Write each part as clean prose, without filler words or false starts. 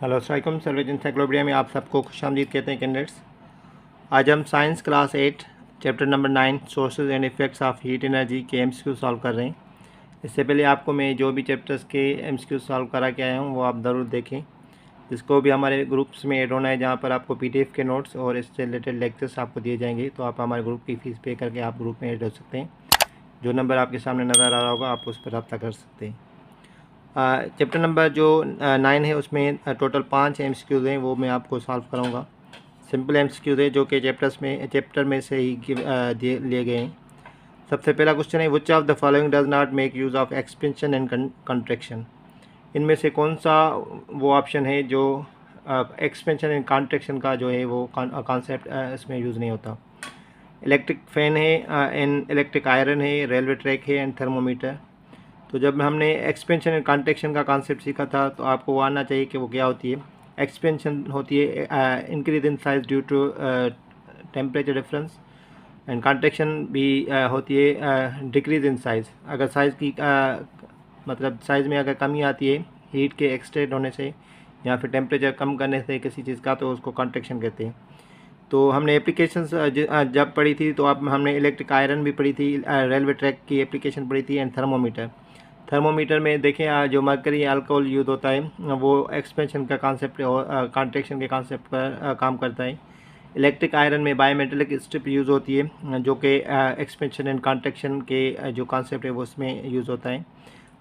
Hello अस्सलाम surveys encyclopedia में आप सबको खुशामदीद कहते हैं कैंडिडेट्स। आज हम science class 8 chapter number 9 sources and effects of heat energy के एमसीक्यू सॉल्व कर रहे हैं। इससे पहले आपको मैं जो भी चैप्टर्स के एमसीक्यू सॉल्व करा के आया हूँ वो आप ज़रूर देखें। जिसको भी हमारे ग्रुप्स में ऐड होना है, जहाँ पर आपको पीडीएफ के नोट्स और इससे रिलेटेड लेक्चर्स आपको दिए जाएंगे, तो आप हमारे ग्रुप की फ़ीस पे करके आप ग्रुप में ऐड हो सकते हैं। जो नंबर आपके सामने नज़र आ रहा होगा आप उस पर रब्ता कर सकते हैं। चैप्टर नंबर जो 9 है उसमें टोटल 5 एमसीक्यूज़ हैं, वो मैं आपको सॉल्व कराऊंगा। सिंपल एमसीक्यूज़ है जो कि चैप्टर में से ही लिए गए हैं। सबसे पहला क्वेश्चन है, which of the following does not make use of expansion and contraction. इनमें से कौन सा वो ऑप्शन है जो एक्सपेंशन एंड कॉन्ट्रैक्शन का जो है वो कॉन्सेप्ट इसमें यूज़ नहीं होता। इलेक्ट्रिक फ़ैन है, एंड इलेक्ट्रिक आयरन है, रेलवे ट्रैक है एंड थर्मोमीटर। तो जब हमने एक्सपेंशन एंड कॉन्ट्रैक्शन का कॉन्सेप्ट सीखा था तो आपको वो आना चाहिए कि वो क्या होती है। एक्सपेंशन होती है increase in size due to temperature difference, and contraction भी होती है डिक्रीज इन साइज़। अगर साइज़ की मतलब साइज़ में अगर कमी आती है हीट के एक्सटेंड होने से या फिर टेम्परेचर कम करने से किसी चीज़ का, तो उसको कॉन्ट्रैक्शन कहते हैं। तो हमने एप्लीकेशंस जब पढ़ी थी तो अब हमने इलेक्ट्रिक आयरन भी पढ़ी थी, रेलवे ट्रैक की एप्लीकेशन पढ़ी थी, एंड थर्मोमीटर में देखें जो मरकरी अल्कोहल यूज़ होता है वो एक्सपेंशन का कॉन्सेप्ट और कॉन्ट्रैक्शन के कॉन्सेप्ट पर काम करता है। इलेक्ट्रिक आयरन में बायोमेटेलिक स्ट्रिप यूज़ होती है जो कि एक्सपेंशन एंड कॉन्ट्रैक्शन के जो कॉन्सेप्ट है वो उसमें यूज़ होता है।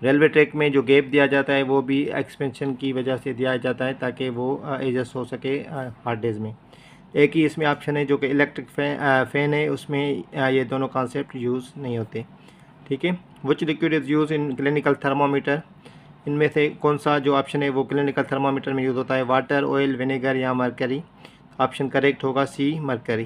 रेलवे ट्रैक में जो गैप दिया जाता है वो भी एक्सपेंशन की वजह से दिया जाता है ताकि वो एडजस्ट हो सके हार्ड डेज में। एक ही इसमें ऑप्शन है जो कि इलेक्ट्रिक फ़ैन है, उसमें ये दोनों कॉन्सेप्ट यूज़ नहीं होते। ठीक है। विच liquid is use in clinical thermometer. इनमें से कौन सा जो ऑप्शन है वो क्लिनिकल थर्मामीटर में यूज़ होता है, वाटर, ऑयल, विनेगर या मरकरी। ऑप्शन करेक्ट होगा सी, मरकरी।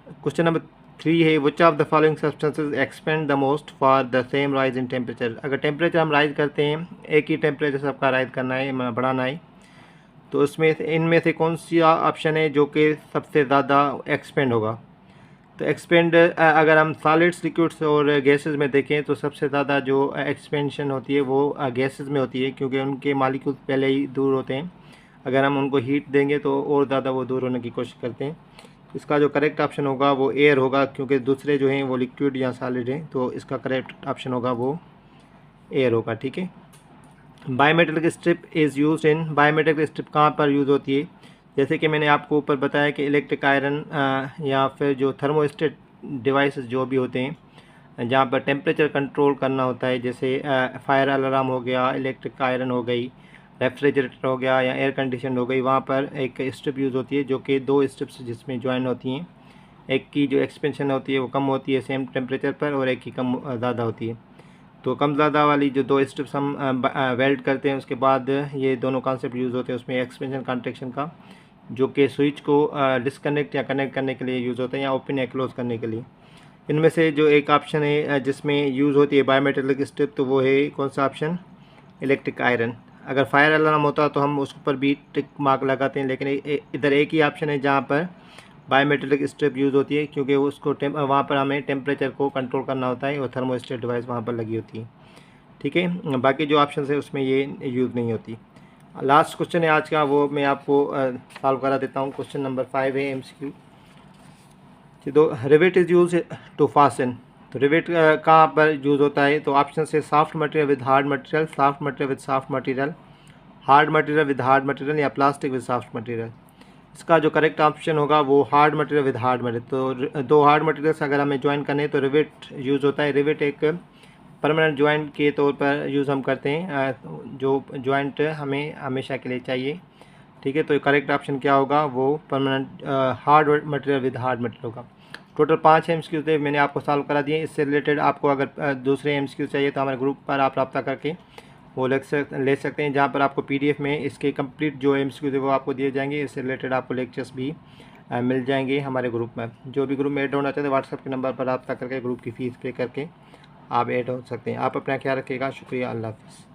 क्वेश्चन नंबर 3 है, which of the following substances expand the most for the same rise in temperature. अगर टेम्परेचर हम राइज करते हैं, एक ही टेम्परेचर सबका राइज करना है, बढ़ाना है, तो उसमें इनमें से कौन सा ऑप्शन है जो कि सबसे ज़्यादा एक्सपेंड होगा। तो एक्सपेंड अगर हम सॉलिड्स, लिक्विड्स और गैसेस में देखें तो सबसे ज़्यादा जो एक्सपेंशन होती है वो गैसेस में होती है, क्योंकि उनके मॉलिक्यूल्स पहले ही दूर होते हैं। अगर हम उनको हीट देंगे तो और ज़्यादा वो दूर होने की कोशिश करते हैं। इसका जो करेक्ट ऑप्शन होगा वो एयर होगा, क्योंकि दूसरे जो हैं वो लिक्विड या सॉलिड हैं, तो इसका करेक्ट ऑप्शन होगा वो एयर होगा। ठीक है। Bimetallic strip is use in. Bimetallic strip कहाँ पर यूज़ होती है, जैसे कि मैंने आपको ऊपर बताया कि इलेक्ट्रिक आयरन या फिर जो थर्मोस्टेट डिवाइसेस जो भी होते हैं जहाँ पर टेम्परेचर कंट्रोल करना होता है, जैसे फायर अलार्म हो गया, इलेक्ट्रिक आयरन हो गई, रेफ्रिजरेटर हो गया या एयर कंडीशन हो गई, वहाँ पर एक स्ट्रिप यूज़ होती है जो कि दो स्ट्रिप्स जिसमें ज्वाइन होती हैं। एक की जो एक्सपेंशन होती है वो कम होती है सेम टेम्परेचर पर, और एक की कम ज़्यादा होती है। तो कम ज़्यादा वाली जो दो स्ट्रिप्स हम वेल्ड करते हैं उसके बाद ये दोनों कॉन्सेप्ट यूज़ होते हैं उसमें, एक्सपेंशन कॉन्ट्रैक्शन का, जो कि स्विच को डिस्कनेक्ट या कनेक्ट करने के लिए यूज़ होते हैं या ओपन या क्लोज करने के लिए। इनमें से जो एक ऑप्शन है जिसमें यूज़ होती है बायोमेटेलिक स्ट्रिप, तो वो है कौन सा ऑप्शन, इलेक्ट्रिक आयरन। अगर फायर अलार्म होता तो हम उस पर भी टिक मार्क लगाते हैं, लेकिन इधर एक ही ऑप्शन है जहाँ पर बायोमेटेलिक स्ट्रिप यूज़ होती है, क्योंकि उसको वहाँ पर हमें टेम्परेचर को कंट्रोल करना होता है और थर्मोस्टेट डिवाइस वहाँ पर लगी होती है। ठीक है। बाकी जो ऑप्शन है उसमें ये यूज़ नहीं होती। लास्ट क्वेश्चन है आज का, वो मैं आपको सॉल्व करा देता हूँ। क्वेश्चन नंबर 5 है एमसीक्यू। तो rivet is use to fasten. तो रिवेट कहाँ पर यूज़ होता है, तो ऑप्शन से soft material with hard material, soft material with soft material, hard material with hard material या प्लास्टिक विद सॉफ्ट मटेरियल। इसका जो करेक्ट ऑप्शन होगा वो hard material with hard material. तो दो हार्ड मटेरियल्स अगर हमें ज्वाइन करने हैं तो रिवेट यूज़ होता है। रिवेट एक परमानेंट जॉइंट के तौर पर यूज़ हम करते हैं, जो जॉइंट हमें हमेशा के लिए चाहिए। ठीक है। तो करेक्ट ऑप्शन क्या होगा, वो permanent hard material with hard material होगा। टोटल 5 एमसीक्यू थे, मैंने आपको सॉल्व करा दिए। इससे रिलेटेड आपको अगर दूसरे एमसीक्यू चाहिए तो हमारे ग्रुप पर आप रब्ता करके वो ले सकते हैं, जहाँ पर आपको पीडीएफ में इसके कंप्लीट जो एमसीक्यू थे वो आपको दिए जाएंगे। इससे रिलेटेड आपको लेक्चर्स भी मिल जाएंगे हमारे ग्रुप में। जो भी ग्रुप में ऐड होना चाहते हैं व्हाट्सएप के नंबर पर रब्ता करके ग्रुप की फ़ीस पे करके आप ऐड हो सकते हैं। आप अपना ख्याल रखिएगा। शुक्रिया। अल्लाह हाफ़िज़।